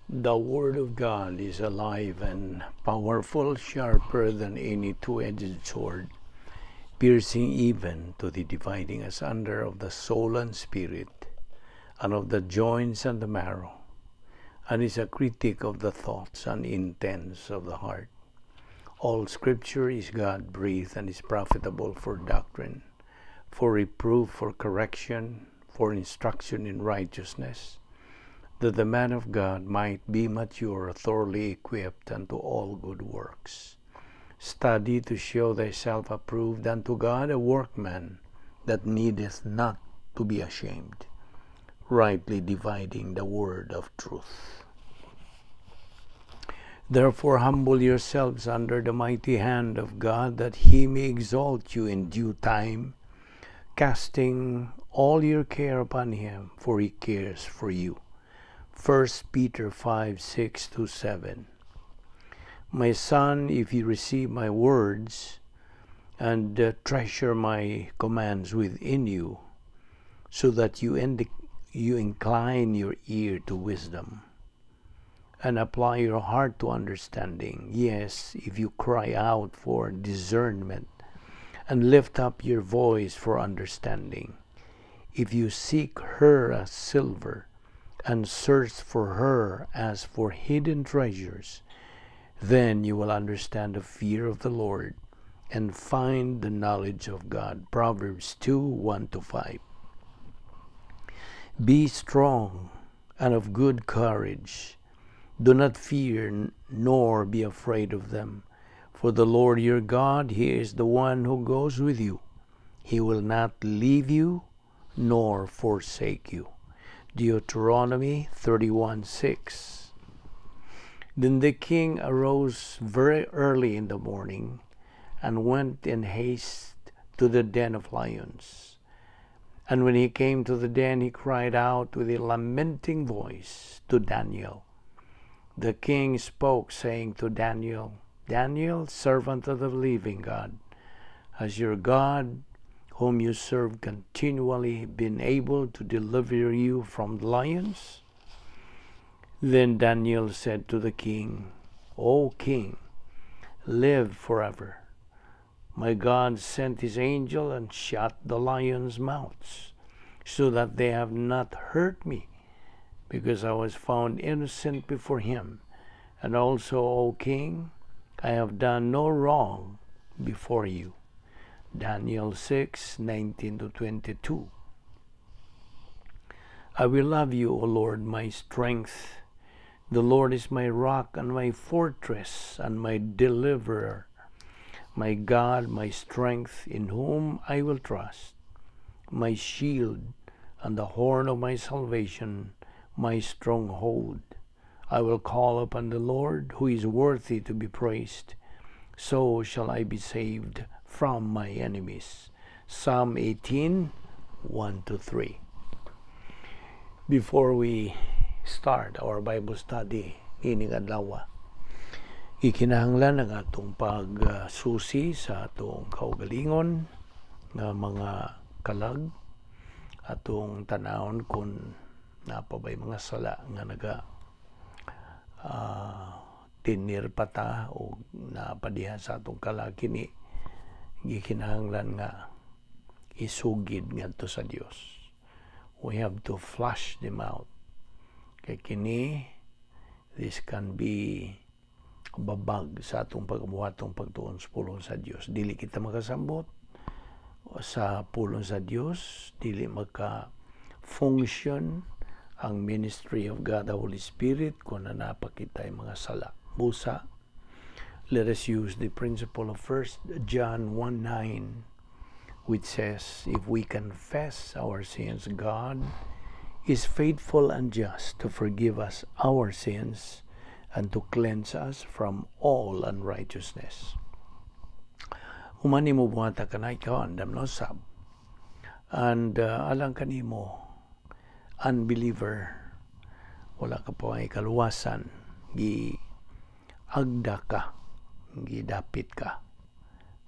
The Word of God is alive and powerful, sharper than any two-edged sword, piercing even to the dividing asunder of the soul and spirit, and of the joints and the marrow, and is a critic of the thoughts and intents of the heart. All Scripture is God-breathed and is profitable for doctrine, for reproof, for correction, for instruction in righteousness, that the man of God might be mature, thoroughly equipped unto all good works. Study to show thyself approved unto God, a workman that needeth not to be ashamed, rightly dividing the word of truth. Therefore humble yourselves under the mighty hand of God, that he may exalt you in due time, casting all your care upon him, for he cares for you. 1 Peter 5:6-7. My son, if you receive my words and treasure my commands within you, so that you incline your ear to wisdom and apply your heart to understanding. Yes, if you cry out for discernment and lift up your voice for understanding, if you seek her as silver and search for her as for hidden treasures, then you will understand the fear of the Lord and find the knowledge of God. Proverbs 2:1-5. Be strong and of good courage. Do not fear nor be afraid of them. For the Lord your God, he is the one who goes with you. He will not leave you nor forsake you. Deuteronomy 31:6. Then the king arose very early in the morning and went in haste to the den of lions. And when he came to the den, he cried out with a lamenting voice to Daniel. The king spoke, saying to Daniel, Daniel, servant of the living God, has your God, whom you serve continually, been able to deliver you from the lions? Then Daniel said to the king, O king, live forever. My God sent his angel and shut the lions' mouths, so that they have not hurt me, because I was found innocent before him. And also, O king, I have done no wrong before you. Daniel 6:19-22. I will love you, O Lord, my strength. The Lord is my rock and my fortress and my deliverer, my God, my strength, in whom I will trust, my shield and the horn of my salvation, my stronghold. I will call upon the Lord, who is worthy to be praised. So shall I be saved from my enemies. Psalm 18:1-3. Before we start our Bible study ining adlaw, ikinahanglan ang atong pagsusi sa atong kaugalingon nga mga kalag, atong tanawon kung napabay mga sala nga naga tinir pata o napadiha sa atong kalag, kini gikinahanglan nga isugid ngadto sa Dios. We have to flush them out. Kay kini, this can be babag sa atong pagbuhatong pagtuon sa pulong sa Dios. Dili kita makasambot sa pulong sa Dios, dili maka-function ang ministry of God the Holy Spirit kung napakita yung mga sala. Busa, let us use the principle of 1 John 1:9, which says, if we confess our sins, God is faithful and just to forgive us our sins and to cleanse us from all unrighteousness. Humani mo buhata ka na ikaw, andam no sab. And alang kanimo, unbeliever, wala ka po ay kaluwasan, agda ka, gidapit ka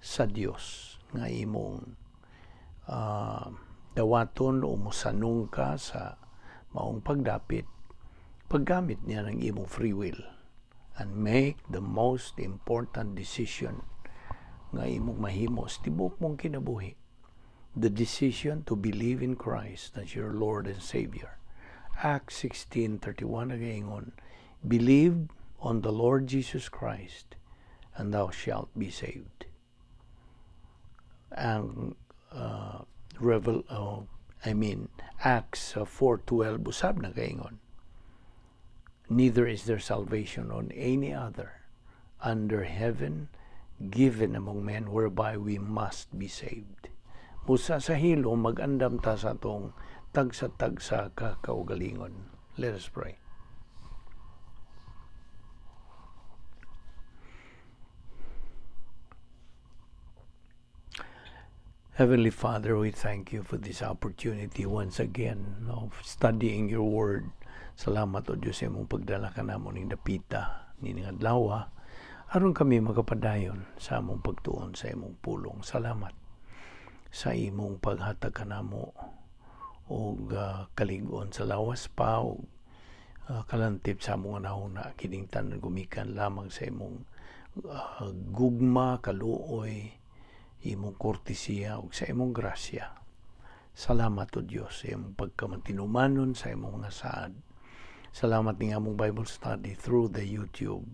sa Dios nga imong dawaton o musanong ka sa maong pagdapit paggamit niya ng imong free will and make the most important decision nga imong mahimo sa tibok mong kinabuhi. The decision to believe in Christ as your Lord and Savior. Acts 16:31 nagaingon, believe on the Lord Jesus Christ and thou shalt be saved. Ang Acts 4:12 usab nagaingon, neither is there salvation on any other under heaven given among men whereby we must be saved. Musa sa hilo, mag-andam ta sa itong tagsa-tagsa kakaugalingon. Let us pray. Heavenly Father, we thank you for this opportunity once again of studying your word. Salamat o Diyos sa imong pagdala ka namon ng dapita, nining adlaw, aron kami magapadayon sa among pagtuon sa imong pulong. Salamat sa imong paghatag kanamo og kalig-on sa lawas pa og kalantip sa among nahuna kining tanan gumikan lamang sa imong gugma, kaluoy, imong kortesiya ug sa imong grasya. Salamat o Dios sa imong pagkamatinumanon sa imong mga saad. Salamat ning among Bible study through the YouTube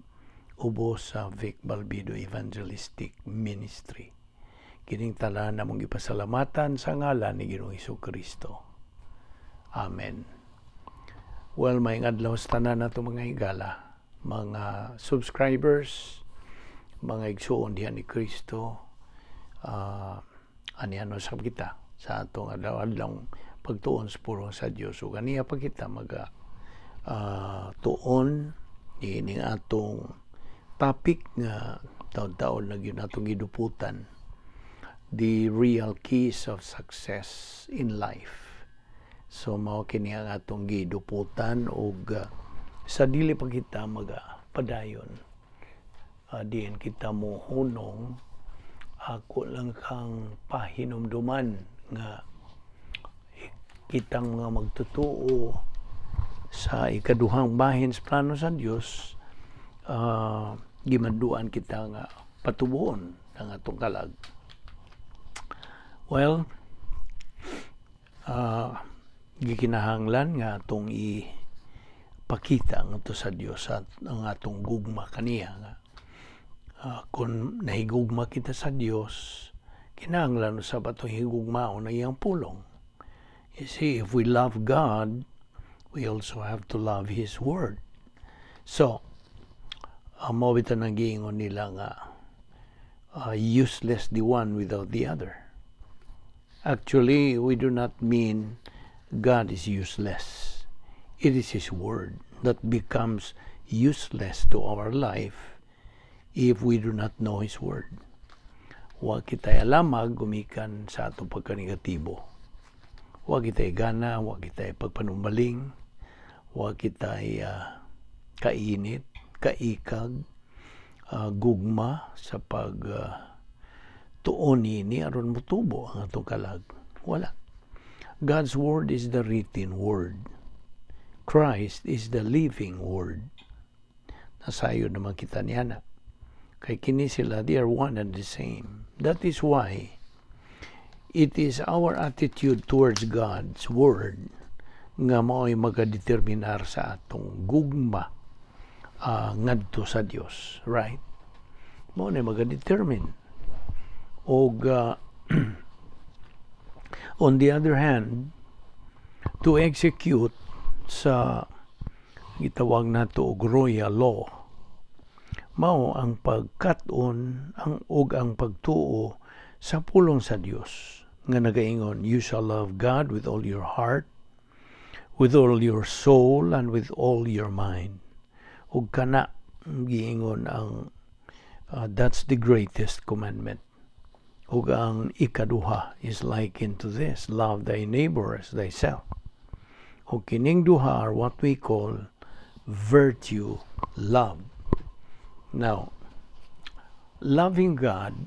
ubos sa Vic Balbido Evangelistic Ministry. Kining tanan namong ipasalamatan sa ngalan ni Ginoong Hesukristo. Amen. Well, may adlaw sa tanan nato mga higala, mga subscribers, mga igsuon diha ni Kristo, aniano sa kita sa atong adlaw-adlaw pagtuon sa pulong sa Dios. Ug aniya pa kita tuon ining atong topic nga taon-taon na gyud natong giduputan, the real keys of success in life. So mao kini ang atong giduputan og sa dili pa kita magpadayon, diin kita mo hunong, ako lang kang pahinumduman nga kitang mga magtutuo sa ikaduhang bahin sa plano sa Dios, gimanduan kita nga patubuon ang atong kalag. Well, gikinahanglan nga atong ipakita nga to sa Dios at ang atong gugma kaniya nga kung nahigugma kita sa Dios, kinahanglan sa batong higugmaon na iyang pulong. You see, if we love God, we also have to love His Word. So, mo bitan ang giingon nila nga useless the one without the other. Actually, we do not mean God is useless. It is His Word that becomes useless to our life if we do not know His Word. Wa kita'y alamag gumikan sa atong pagkanegatibo. Wa kita'y gana, wa kita'y pagpanumbaling, wa kita'y kainit, kaikag, gugma sa tuon ni aron motubo ang atong kalag. Wala. God's Word is the written Word. Christ is the living Word. Nasayo naman kita niya. Kay kini sila, they are one and the same. That is why it is our attitude towards God's Word nga mao'y magadeterminar sa atong gugma ngadto sa Dios, right? Mao na magadetermine. Og on the other hand, to execute sa gitawag nato og royal law, mao ang pagkat-on ang pagtuo sa pulong sa Dios nga nagaingon, you shall love God with all your heart, with all your soul, and with all your mind. Ug kana giingon ang that's the greatest commandment. Ug ang ikaduha is likened to this, love thy neighbor as thyself. Ug kining duha are what we call virtue love. Now, loving God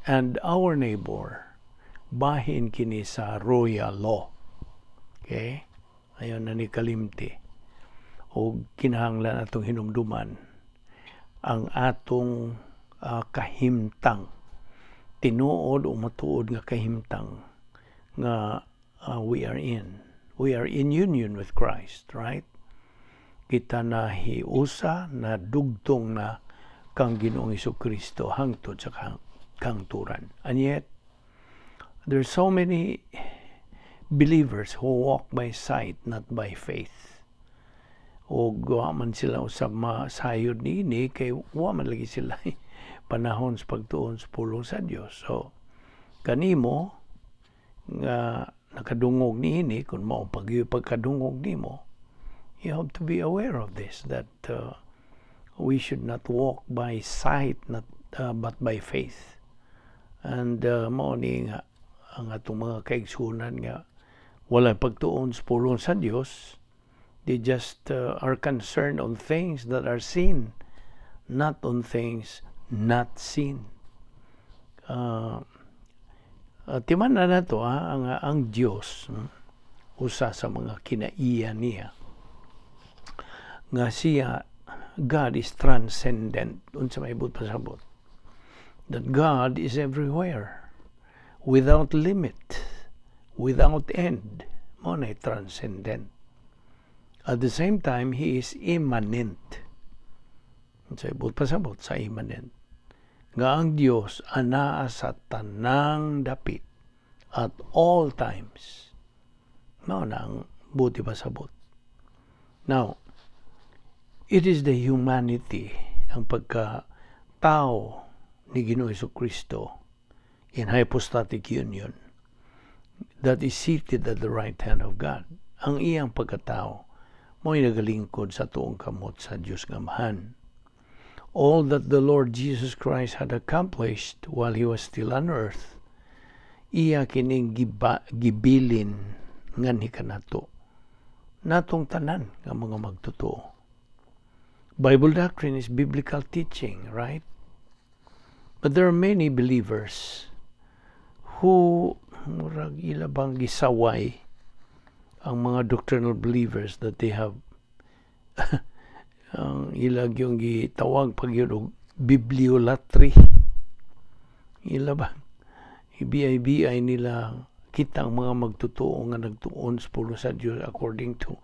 and our neighbor, bahin kini sa royal law. Okay? Ayon na ni kalimti. o kinahanglan atong hinumduman ang atong kahimtang, tinuod o matuod nga kahimtang nga we are in union with Christ, right? Kita na hiusa na dugtong na kang Ginoong Jesucristo hangtod sa kangturan. And yet there's so many believers who walk by sight, not by faith. O gawa man sila usab masayod niini kay wa man lagi sila panahon sa pagtuon sa pulong sa Dios. So kanimo nga nakadungog niini kun mao pagkadungog nimo, you have to be aware of this, that we should not walk by sight, not but by faith. And mao ni nga ang atong mga kaigsunan nga wala pagtuon sa pulong sa Dios. They just are concerned on things that are seen, not on things not seen. Timanan na to ang Diyos, usa sa mga kinaiya niya nga siya, God is transcendent. Unsa may ibut pasabot, that God is everywhere, without limit, without end. Mo na transcendent. At the same time, He is immanent. Unsa ibut pasabot sa immanent, nga ang Dios anaa sa tanang dapit at all times. Mao na ang buti pasabot. Now, it is the humanity, ang pagka-tao ni Ginoong Jesucristo in hypostatic union that is seated at the right hand of God. Ang iyang pagkatao mo'y nagalingkod sa tuong kamot sa Diyos nga Amahan. All that the Lord Jesus Christ had accomplished while He was still on earth, iya kining gibilin ngan hikanato natong tanan nga mga magtotoo. Bible doctrine is biblical teaching, right? But there are many believers who murag ila bang gisaway ang mga doctrinal believers that they have ang ilag yung gitawag pag yun bibliolatry. Ila bang ibiyay nila kitang mga magtotoo nga nagtuon sa pulo sa Dios according to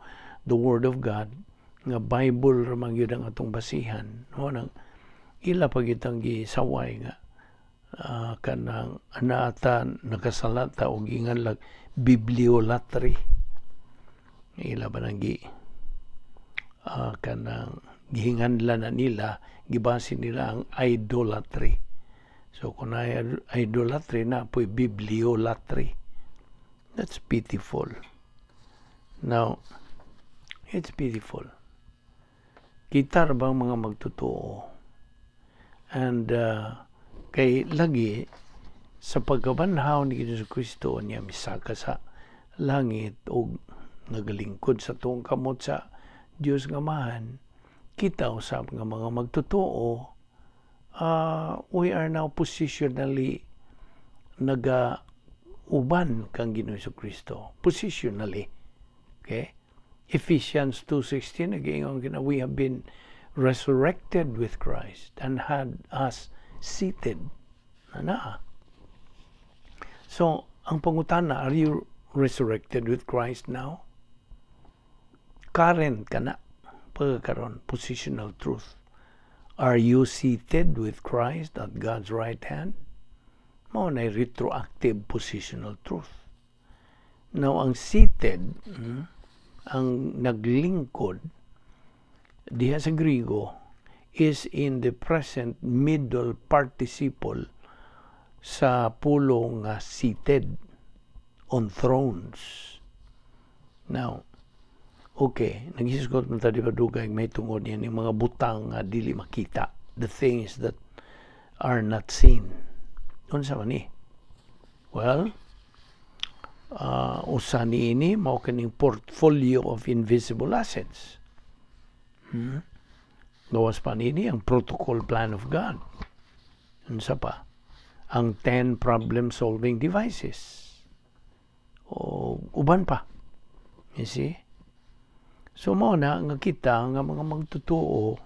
the Word of God, nga Bible ramang yun ang atong basihan. No? Nang ila pag itang gisaway nga kanang anaata nakasalata o ginganlag bibliolatry. Ila ba nang kanang gihinganlan na nila, gibase nila ang idolatry. So kung ay idolatry na po'y bibliolatry. That's pitiful. Now, it's pitiful. Kita bang mga magtotoo? And kay lagi sa pagkabanhaw ni Jesucristo niya misaka sa langit o nagalingkod sa tuong kamot sa Diyos nga Amahan, kita usab nga mga magtotoo, we are now positionally uban kang Ginoong Jesucristo. Positionally. Okay? Ephesians 2:16 nag-iingon kina, we have been resurrected with Christ and had us seated. So, ang pangutana, are you resurrected with Christ now? Current ka na. Pagkakaroon, positional truth. Are you seated with Christ at God's right hand? Mao na retroactive positional truth. Now, ang seated, ang naglingkod, diha sa Griego, is in the present middle participle sa pulong seated on thrones. Now, okay, nagisgot man tayo padugay may tungod yan yung mga butang nga dili makita, the things that are not seen. Unsa man ni? Well, usa niini mao kining portfolio of invisible assets. Gawas pa niini ang protocol plan of God. Unsa pa? Ang 10 problem-solving devices. O uban pa. You see? So mao na nga kita nga mga magtotoo,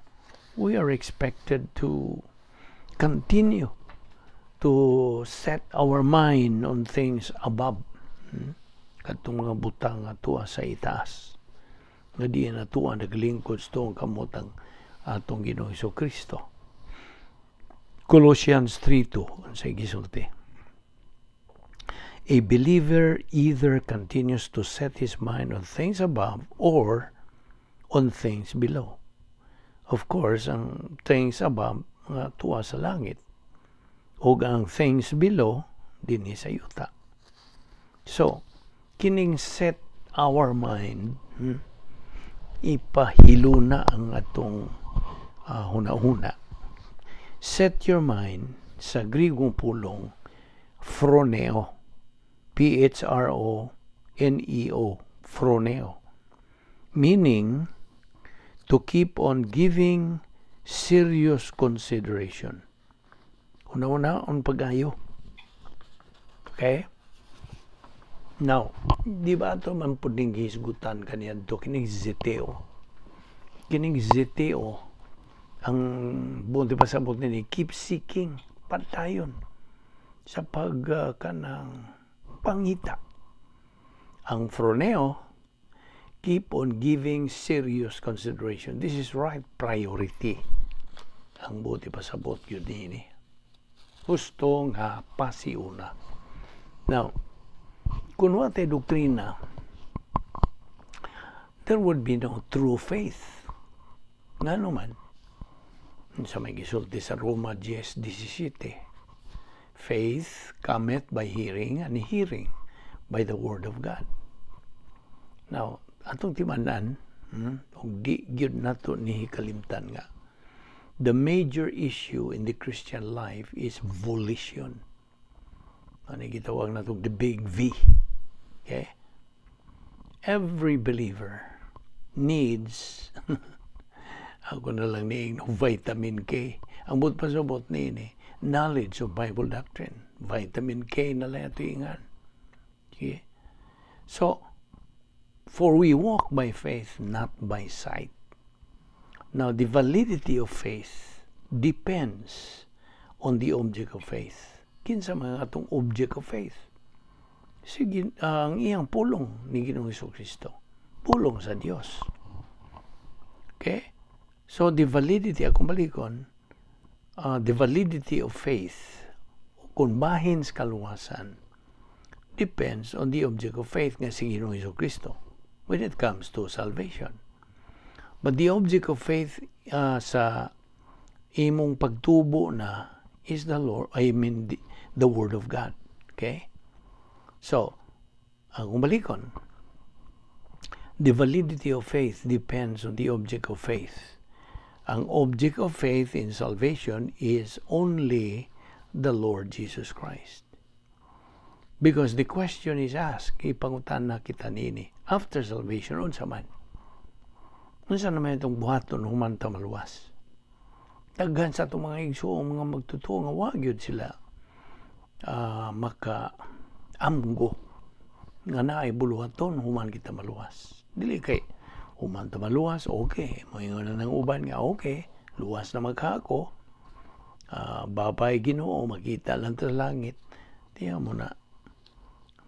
we are expected to continue to set our mind on things above. Katong mga butang nga tuwa sa itaas. Nga di na tuwa naglingkod sa itong kamutang atong Ginoong Hesukristo. Colossians 3:2 sa gisulti. A believer either continues to set his mind on things above or on things below. Of course, ang things above nga tuwa sa langit. O ang things below dinhi sa yuta. So, kining set our mind, ipahilo na ang atong huna-huna. Set your mind sa Grigong pulong phroneo. P-H-R-O-N-E-O. Phroneo. Meaning, to keep on giving serious consideration. Una-una, on pag-ayo. Okay? Now, di ba ito man po ding hisgutan kaniya ito, kining zeteo. Kining zeteo, ang buti pa sa buti ni, keep seeking, patayon, sa kanang pangita. Ang phroneo, keep on giving serious consideration. This is right priority. Ang buti pa sa buti yun ini. Gusto nga pasiuna. Now, kung wala tayo doktrina, there would be no true faith. Nga naman, sa may gisulti sa Roma 10:17, faith cometh by hearing, and hearing by the word of God. Now, atong timanan, di gyud nato ni kalimtan nga, the major issue in the Christian life is volition. Ano gitawag na itong the big V. Okay? Every believer needs ako na lang niing vitamin K. Ang but pasabot ni knowledge of Bible doctrine. Vitamin K na lang ito ingan. Okay? So, for we walk by faith, not by sight. Now, the validity of faith depends on the object of faith. Kinsa mga atong object of faith? Sige, ang iyang pulong ni Ginoong Hesukristo. Pulong sa Dios. Okay? So, the validity, akong balikon, the validity of faith, kung bahin sa kaluwasan, depends on the object of faith nga si Ginoong Hesukristo when it comes to salvation. But the object of faith sa imong pagtubo na is the Lord, the Word of God. Okay? So, kung balikon, the validity of faith depends on the object of faith. Ang object of faith in salvation is only the Lord Jesus Christ. Because the question is asked, ipangutan na kita nini, after salvation, unsa man? Unsa naman itong buhaton human ta maluwas? Daghan sa itong mga igsoong mga magtutuo nga wag yun sila maka-amgo nga naay buluhaton human kita maluwas. Dili kay human ta maluwas, okay. Moingon na ng uban nga, okay. Luwas na magkako. Babay Ginoo, makita lang sa langit. Tiyan mo na.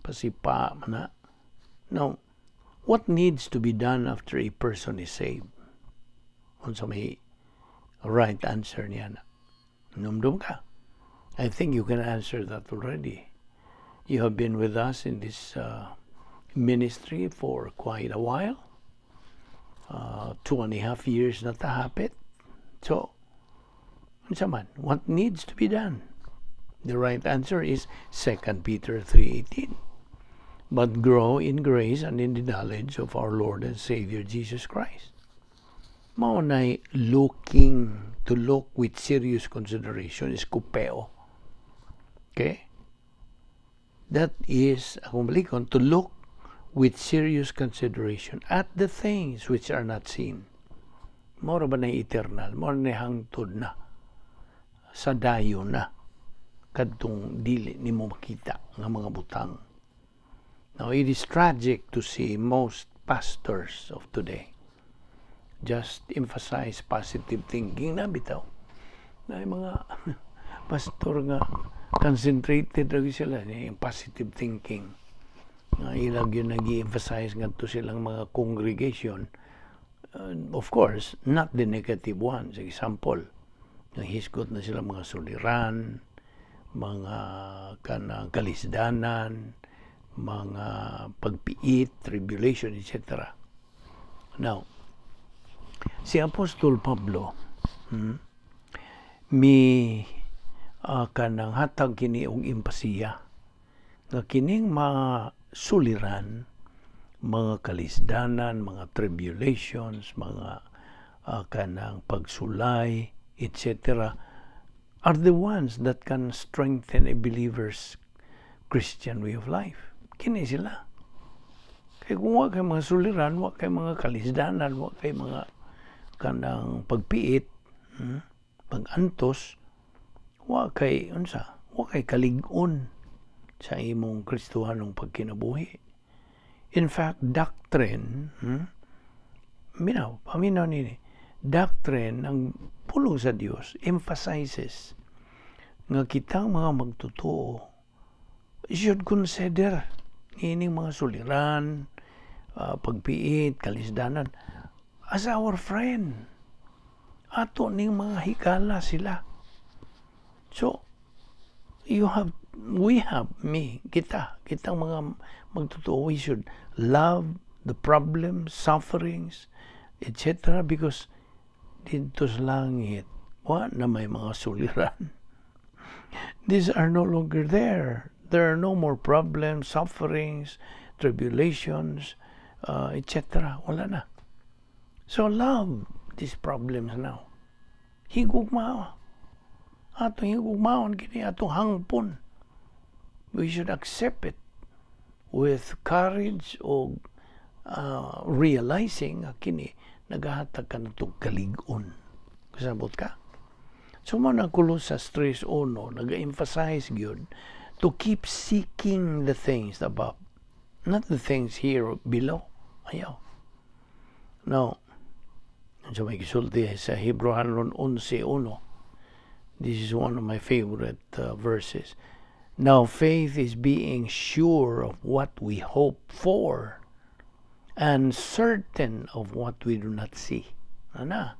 Pasipa mo na. Now, what needs to be done after a person is saved? Unsa may right answer niya na? Numdum ka. I think you can answer that already. You have been with us in this ministry for quite a while. 2.5 years na tahapit. So, unsa man, what needs to be done? The right answer is 2 Peter 3:18. But grow in grace and in the knowledge of our Lord and Savior Jesus Christ. Maunay looking to look with serious consideration is kupeo. Okay? That is, akong balikon, to look with serious consideration at the things which are not seen. Mora ba na eternal? Mora na hangtod na. Sa dayo na. Kadtong dili ni mo makita ng mga butang. Now, it is tragic to see most pastors of today. just emphasize positive thinking na bitaw. Na mga pastor nga concentrated lagi sila ni positive thinking. Ilag yun nag-i-emphasize nga to silang mga congregation. Of course, not the negative ones. Example, hisgot na sila mga suliran, mga kanang kalisdanan, mga pagpiit, tribulation, etc. Now, si Apostol Pablo, kanang hatag kini og empasiya nga kining mga suliran, mga kalisdanan, mga tribulations, mga kanang pagsulay, etc. are the ones that can strengthen a believer's Christian way of life. Kini sila. Kaya kung wala kay mga suliran, wala kay mga kalisdanan, wala kay mga kanang pagpiit, pag-antos, wala kay kalig-on sa imong Kristohanong pagkinabuhi. In fact, doctrine, paminaw nini, doctrine ang pulong sa Dios emphasizes nga kitang mga magtotoo should consider ining mga suliran, pagpiit, kalisdanan as our friend. Ato ning mga higala sila. So, kitang mga magtotoo, we should love the problems, sufferings, etc. because dito sa langit, na may mga suliran. These are no longer there. There are no more problems, sufferings, tribulations, etc. Wala na. So love these problems now. Higugma. Atong higugmaon kini atong hangpon. We should accept it with courage o realizing kini nagahatag ka na itong kalig-on. Kasabot ka? So mo na Colossus 3:1 nag-emphasize yun to keep seeking the things above, not the things here below. Ayaw. Now, so may gisulti sa Hebrew 11:1. This is one of my favorite verses. Now, faith is being sure of what we hope for and certain of what we do not see. Now,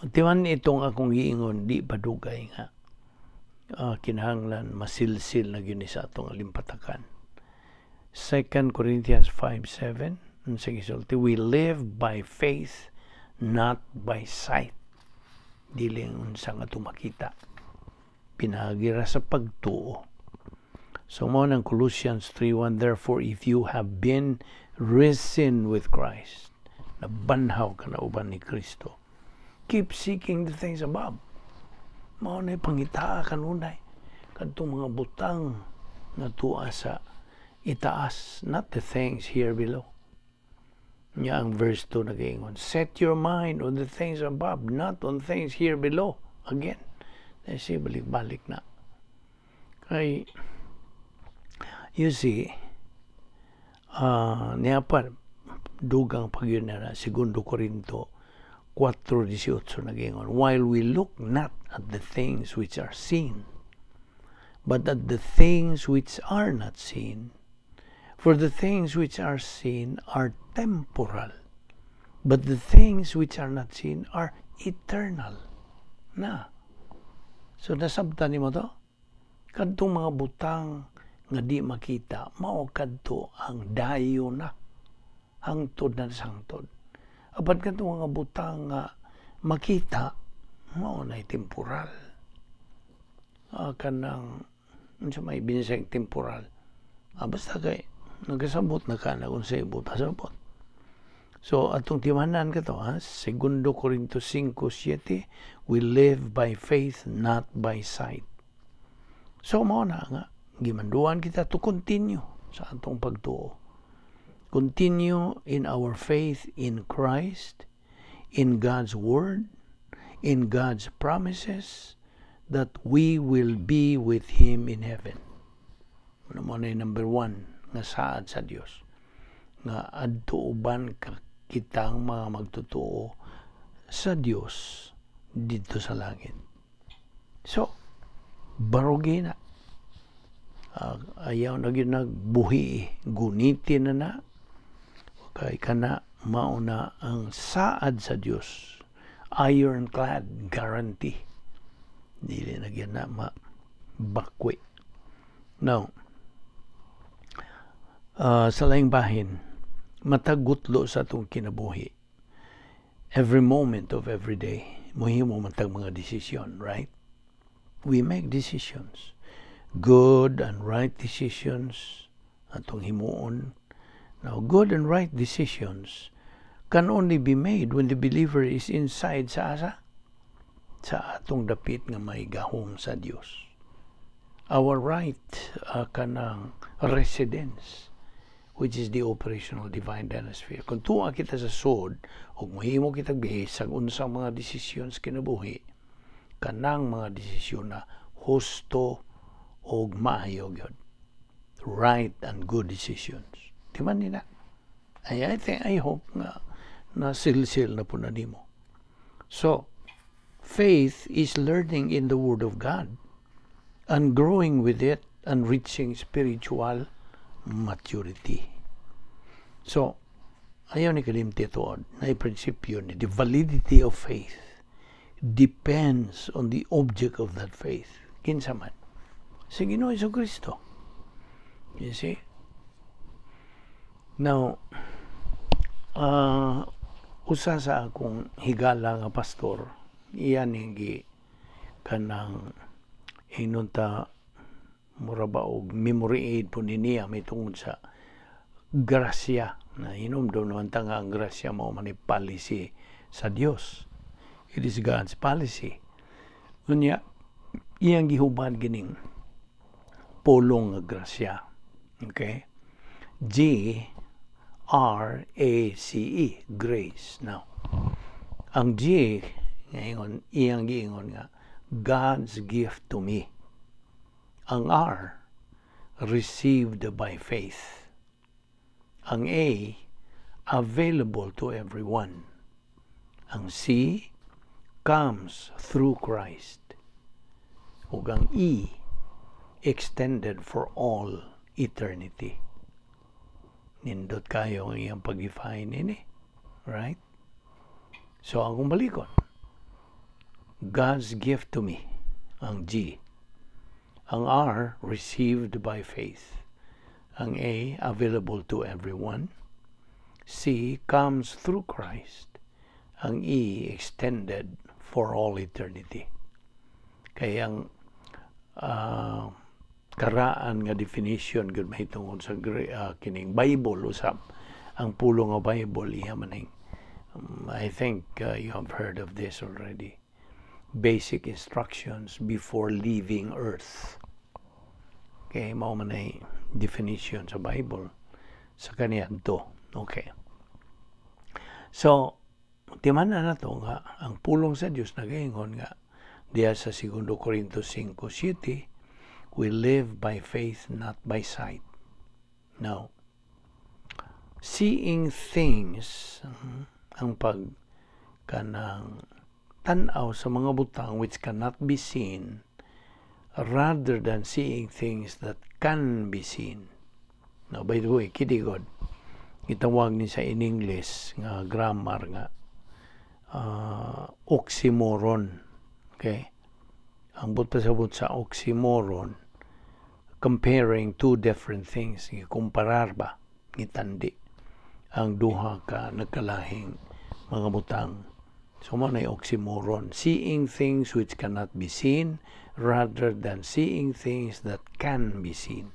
tiwan itong akong giingon, di padugay nga. Kinahanglan masilsil na gini sa atong alimpatakan. 2 Corinthians 5:7, we live by faith, not by sight. Dili unsa nga tumakita. Pinagira sa pagtuo. So mo ng Colossians 3:1, therefore if you have been risen with Christ, nabanhaw ka na uban ni Kristo, keep seeking the things above. Mao na pangita kanunay kadtong mga butang nga tuwa sa itaas, not the things here below. Nya ang verse 2 nagaingon, set your mind on the things above, not on things here below. Again, kasi balik-balik na. Kay you see, niya pa dugang pagyon na 2 Korinto 4:18 nagingon, while we look not at the things which are seen, but at the things which are not seen. For the things which are seen are temporal, but the things which are not seen are eternal. Na. So nasabtan nimo to? Kadtong mga butang nga di makita, mao kadto ang dayo na. Hangtod na sangtod. Apan kadtong mga butang nga makita, mao na temporal. Kanang unsa may binisag temporal. Basta kay nagasabot na ka na kung sa ibuta sabot. So atong timanan ka to, 2 Korinto 5:7, we live by faith, not by sight. So mao na nga gimanduan kita to continue sa atong pagtuo. Continue in our faith in Christ, in God's Word, in God's promises, that we will be with Him in heaven. Ano mo na yung number 1 nga saad sa Diyos. nga adto uban kitang mga magtotoo sa Dios dito sa langit. So, barugi na. Ayaw na gyud nagbuhi, gunitin na kay kana mauna ang saad sa Dios. Ironclad guarantee. Dili na gyud na mabakwi. Now, sa laing bahin, matagutlo sa atong kinabuhi. Every moment of every day, mohimo matag mga desisyon, right? We make decisions. Good and right decisions atong himuon. Now, good and right decisions can only be made when the believer is inside sa asa? Sa atong dapit nga may gahom sa Dios. Our right kanang residence, which is the operational divine dynasty. Kung tuwa kita sa sod, o mahimo kita bihis sa unsang mga desisyon kinabuhi, kanang mga desisyon na husto o maayo gyud. Right and good decisions. Di man nila. I hope nga na silsil na po na nimo. So, faith is learning in the Word of God and growing with it and reaching spiritual maturity. So, ayaw ni kalimti ito na prinsipyo ni the validity of faith depends on the object of that faith. Kinsa man? Sa Ginoo Jesucristo. You see? Now, usa sa akong higala nga pastor, iyan hindi kanang hinunta mura ba og memory aid po niya may tungod sa grasya na hinumdum naman ta nga ang grasya mao man policy sa Dios. It is God's policy. Unya iyang gihubad gining pulong nga grasya. Okay? G-R-A-C-E, grace. Now, ang G ngayon iyang giingon nga God's gift to me. Ang R, received by faith. Ang A, available to everyone. Ang C, comes through Christ. Ug ang E, extended for all eternity. Nindot kayo ang iyang pag-define ini. Right? So, akong balikon. God's gift to me. Ang G. Ang R, received by faith. Ang A, available to everyone. C, comes through Christ. Ang E, extended for all eternity. Kaya ang karaan nga definition gud mahitungod sa kining Bible usab. Ang pulong nga Bible iya maning I think you have heard of this already. Basic instructions before leaving earth. Okay, mao man ay definition sa Bible sa kaniya to. Okay. So, timan na to nga ang pulong sa Dios nagaingon nga diya sa 2 Corintios 5:7, we live by faith, not by sight. Now, seeing things, ang kanang tanaw sa mga butang which cannot be seen, rather than seeing things that can be seen. Now, by the way, kidigod, itawag ni sa in English nga grammar nga oxymoron. Okay? Ang buta-sabot sa oxymoron, comparing two different things, ikumparar ba, itandi, ang duha ka nagkalahing mga butang. So, mo na oxymoron. Seeing things which cannot be seen rather than seeing things that can be seen.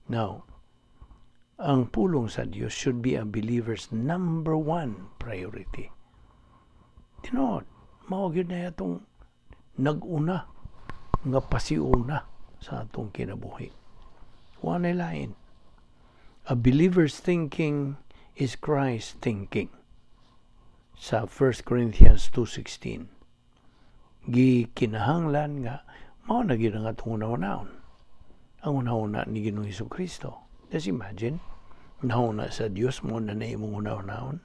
Now, ang pulong sa Diyos should be a believer's number one priority. Tinood, maugid na itong nag-una, nga pasiuna sa atong kinabuhi. One line. A believer's thinking is Christ's thinking. Sa 1 Corinthians 2:16. Gikinahanglan nga mao na gyud ang atong una-unaon. Ang una-una ni Ginoong Jesucristo. Just imagine, Nauna sa Dios mo na imong unaw-naon.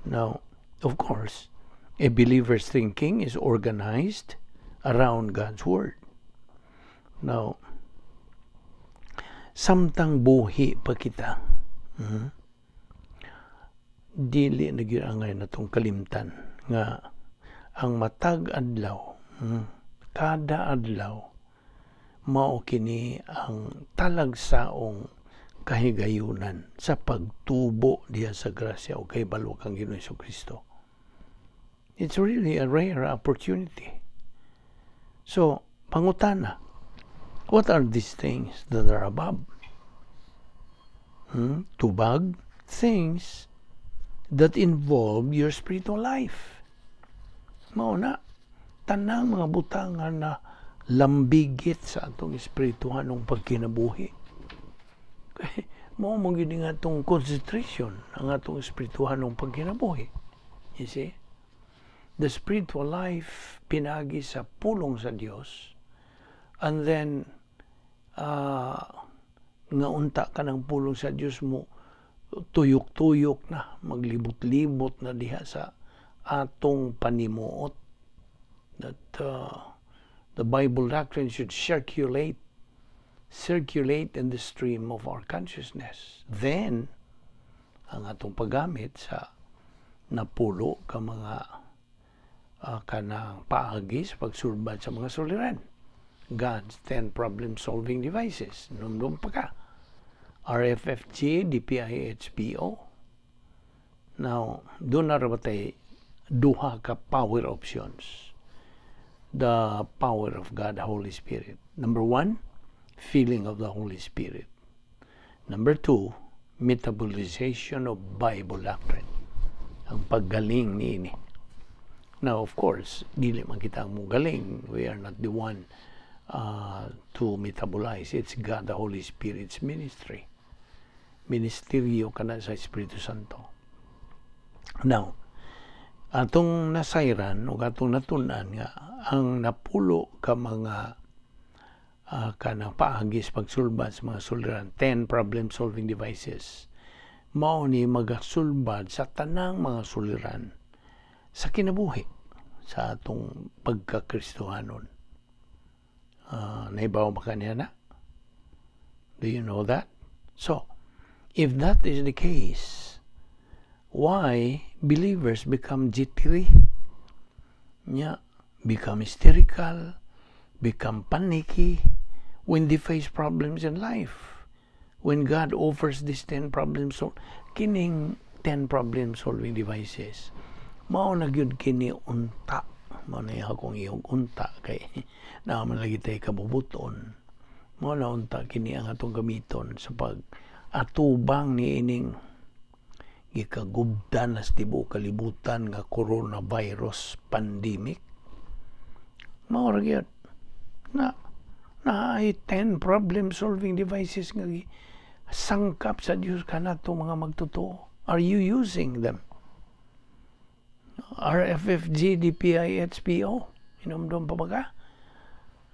Now, of course, a believer's thinking is organized around God's Word. Now, samtang buhi pa kita, dili na gyud na tong kalimtan nga ang matag adlaw, kada adlaw, mao kini ang talagsaong kahigayunan sa pagtubo diha sa grasya o kay balo kang Ginoong Jesucristo. It's really a rare opportunity. So, pangutana, what are these things that are above? Tubag, things that involve your spiritual life. Mao na, tanang mga butangan na lambigit sa atong espirituhan ng pagkinabuhi. Okay? Mao mong yun nga itong concentration ang atong espirituhan ng pagkinabuhi. You see? The spiritual life pinagi sa pulong sa Dios, and then nga unta ka ng pulong sa Dios mo, tuyok-tuyok na, maglibot-libot na diha sa atong panimuot, that the Bible doctrine should circulate in the stream of our consciousness. Then, ang atong paggamit sa napulo ka mga kanang paagi sa pagsulbad sa mga suliran. God's 10 problem-solving devices. Numdum pa ka. RFFG, DPI, HPO. Now, doon na rabatay duha ka power options. The power of God, the Holy Spirit. Number 1, feeling of the Holy Spirit. Number 2, metabolization of Bible doctrine. Ang paggaling niini. Now, of course, dili man kita mo galing. We are not the one to metabolize. It's God, the Holy Spirit's ministry. Ministeryo ka na sa Espiritu Santo. Now, atong nasayran o atong natunan nga ang napulo ka mga kanang paagis pagsulbad sa mga suliran, 10 problem-solving devices, mao ni magasulbad sa tanang mga suliran sa kinabuhi sa atong pagkakristohanon. Naibaw ba kaniya na? Do you know that? So, if that is the case, why believers become jittery? Become hysterical, become panicky when they face problems in life. When God offers these 10 kining 10 problem-solving devices, mao na gyud kini unta. Mao na akong iyong unta kay naman lagi tayo kabubuton. Mao na unta kini ang atong gamiton sa pag-atubang ni ining gikagubdan na tibuok kalibutan nga coronavirus pandemic. Mao ra gyud na ay 10 problem-solving devices nga sangkap sa Dios kanato mga magtotoo. Are you using them? RFFG, DPI, HPO. Inomdom pa ba ka?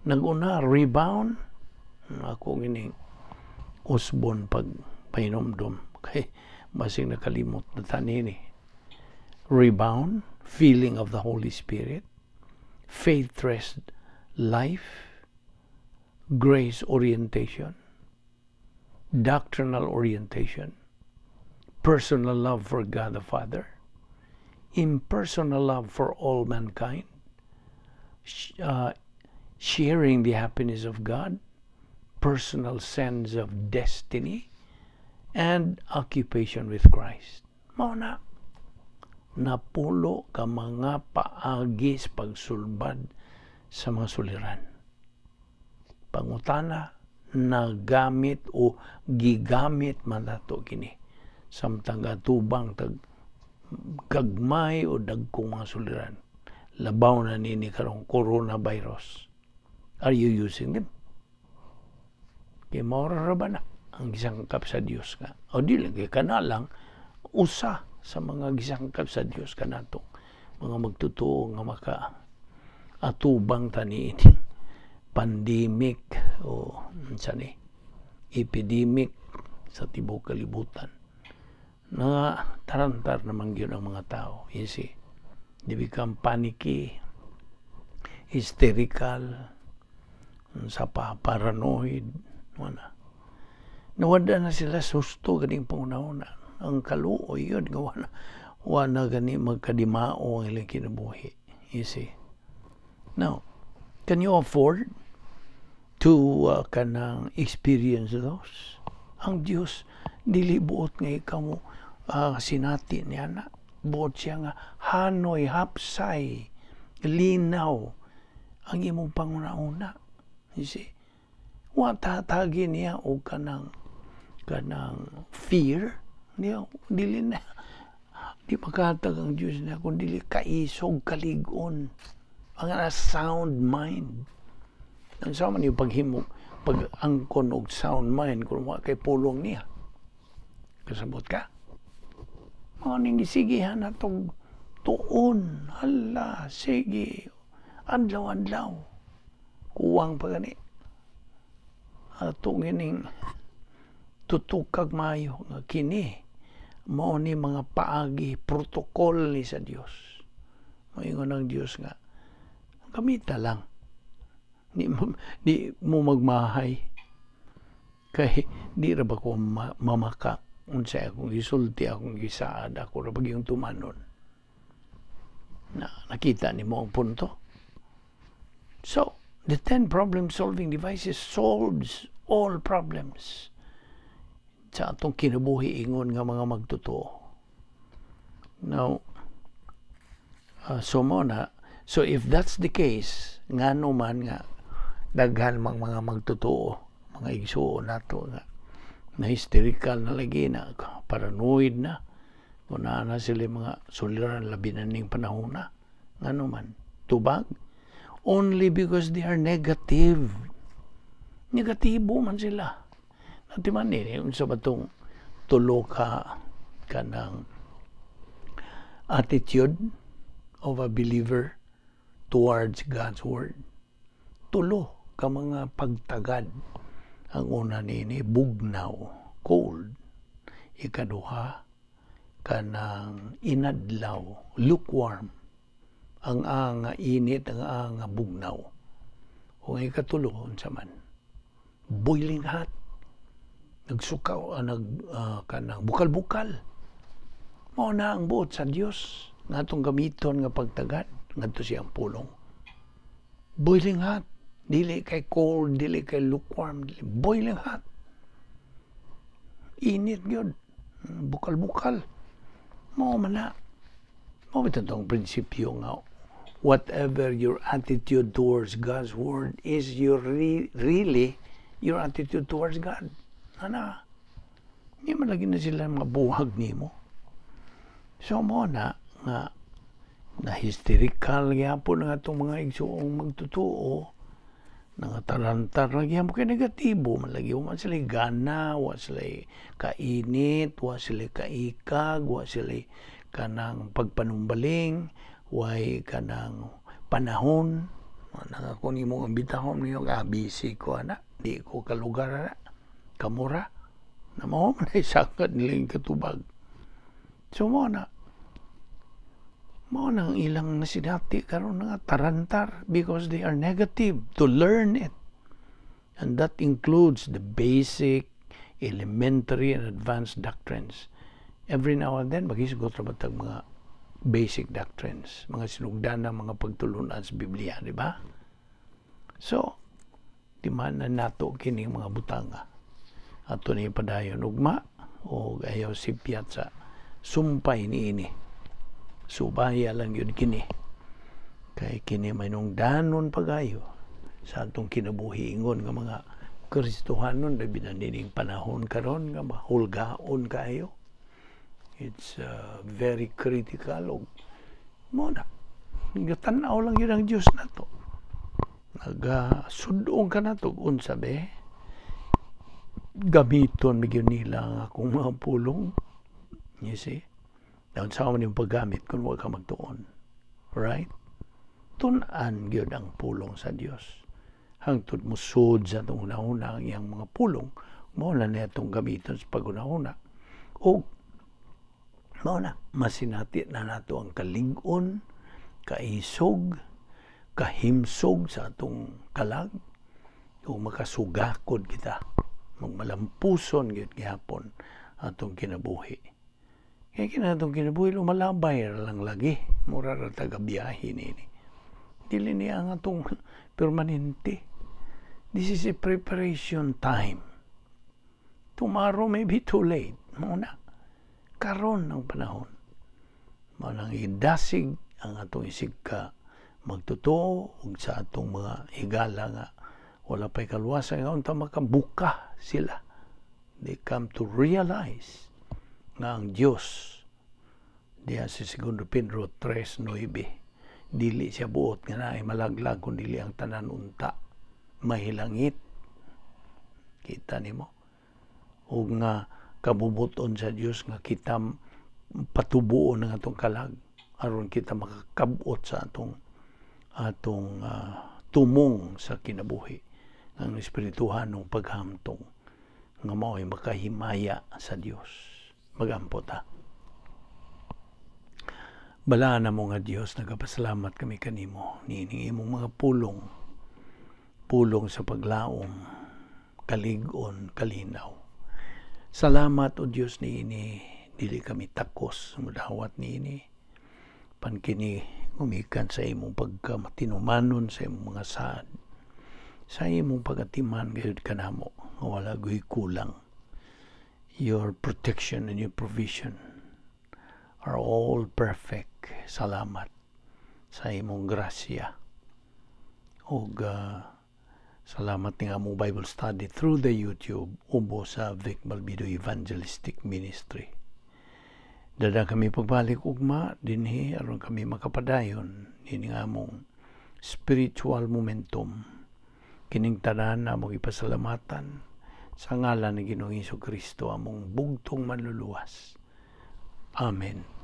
Naguna, rebound. Ako gining usbon pag painomdom. Okay? Basing nakalimot na tanin eh. Rebound, feeling of the Holy Spirit, faith-rest life, grace orientation, doctrinal orientation, personal love for God the Father, impersonal love for all mankind, sharing the happiness of God, personal sense of destiny, and occupation with Christ. Mao na napulo ka mga paagis pagsulbad sa mga suliran. Pangutana, nagamit o gigamit man nato kini samtang atubang tag gagmay o dagkong mga suliran. Labaw na nini karong coronavirus. Are you using them? Kaya maura ba na ang gisangkap sa Dios ka? O di lang kaya kana lang usa sa mga gisangkap sa Dios ka nato mga magtutuo nga maka atubang tani pandemic o epidemic sa tibok kalibutan. Nga tarantar naman yun ang mga tao. You see, they become panicky, hysterical, sa paranoid. Nawada na sila susto ganing pangunahuna. Ang kaluoy yun, wana gani magkadimao ang ilang kinabuhi. You see. Now, can you afford to kanang experience those? Ang Diyos, dili buot nga ikaw mo sinati niya na. Buot siya nga hanoy, hapsay, linaw ang imong pangunahuna. You see? Watatagi niya o kanang fear. Dili na. Di makatag ang Diyos na kung dili kaisog, kaligon. Ang sound mind. Ang sama niyo paghimog, pag-angkon og sound mind kung kay pulong niya. Kasabot ka? Mga ning isigihan na itong tuon. Hala, sige. Adlaw-adlaw. Kuwang pa gani. Atong ining tutukag mayo nga kini. Mao ni mga paagi, protokol ni sa Dios. Moingon ang Dios nga, gamita lang. Di mo magmahay. Kay di ra ba ko mamaka. Unsay akong gisulti, akong gisaad, ako ra bagyong tumanon. Nakita ni mo ang punto. So, the 10 problem-solving devices solves all problems sa atong kinabuhi ingon nga mga magtotoo. Now, so if that's the case, ngano man nga daghan mga magtotoo, mga igsuo nato nga na hysterical na lagi na, paranoid na, kung na sila mga suliran labi na ning panahon na, ngano man, tubag, only because they are negative. Negatibo man sila. Nati man unsa ba tong tulo ka kanang attitude of a believer towards God's Word. Tulo ka mga pagtagad. Ang una nini, bugnaw, cold. Ikaduha, kanang inadlaw, lukewarm. Ang nga init, ang nga bugnaw. O ang ikatulo, unsa man, boiling hot. Nagsukaw, kanang bukal-bukal. Mao na ang buot sa Dios nga atong gamiton nga pagtagad ngadto siyang pulong. Boiling hot. Dili kay cold, dili kay lukewarm, dili boiling hot. Init yun. Bukal-bukal. Mao man na. Mao itong prinsipyo nga whatever your attitude towards God's Word is your really your attitude towards God. Ana. Hindi man lagi na sila mabuhag nimo. So mo na nga na hysterical gyapon nga itong mga igsuong magtutuo. Nangatalantar lagi mo kay negatibo man lagi man sila gana, wa sila kainit, wa sila kaikag, wa sila kanang pagpanumbaling, way kanang panahon. Nangako nimo ang bitahon niyo busy ko ana, di ko kalugar na kamura. Na mao man ay sakad nilang katubag. So mo nang ilang nasidati karon nga tarantar because they are negative to learn it. And that includes the basic, elementary, and advanced doctrines. Every now and then, maghisgot ra batag mga basic doctrines, mga sinugdan ng mga pagtulunan sa Biblia, di ba? So, di man na nato kini mga butanga. Ato ni padayon ugma o ayaw sipyat sa sumpay ni ini. Subaya lang yun kini. Kay kini may nung danon pagayo sa atong kinabuhi ingon nga mga Kristohanon labi na nining panahon karon nga mahulgaon kayo. It's very critical. Mo na. Tanaw lang yun ang Diyos na to. Nagasudong ka na to. Unsa be? Gamiton bigyan nila ang akong mga pulong. You see? Daon sa man yung paggamit kung huwag ka magtuon. Right? Tunan yun ang pulong sa Diyos. Hangtod mo sud sa itong una-una ang iyang mga pulong Mao na niya itong gamiton sa pagunahuna. O mao na, masinati na nato ang kalig-on, kaisog, kahimsog sa atong kalag, o makasugakod kita, magmalampuson gyud gihapon atong kinabuhi. Kaya kinatong kinabuhi, lumalabay lang lagi, mura ra taga-biyahe nini. Dili niya ang atong permanente. This is a preparation time. Tomorrow may be too late. Muna, karon ang panahon. Manang idasig ang atong isig ka magtotoo ug sa atong mga higala nga wala pa'y kaluwasan nga unta makabuka sila. They come to realize nga ang Diyos diya sa 2 Pedro 3:9 dili siya buot nga naay malaglag kundi dili ang tanan unta mahilangit. Kita nimo o nga kabubuton sa Dios nga kita patubuon ng atong kalag aron kita makakabot sa atong tumong sa kinabuhi ang espirituhanong paghamtong nga mao'y makahimaya sa Dios. Magampot ha. Balaan na mo nga Dios, nagapasalamat kami kanimo nining imong mga pulong sa paglaom, kalig-on, kalinaw. Salamat o Dios niini, dili kami takos mudawat niini. Pankini umikan sa imong pagkamatinumanon sa imong mga saad. Sa imong pagatiman gayud kanamo, wala gyud kulang. Your protection and your provision are all perfect. Salamat sa imong grasya. O salamat nga mo Bible study through the YouTube ubo sa Balbido Evangelistic Ministry. Dada kami pagbalik ugma dinhi aron kami makapadayon ini nga mong spiritual momentum. Kining tanan na mong ipasalamatan sa ngalan ni Ginoong Hesus Kristo among bugtong manluluwas. Amen.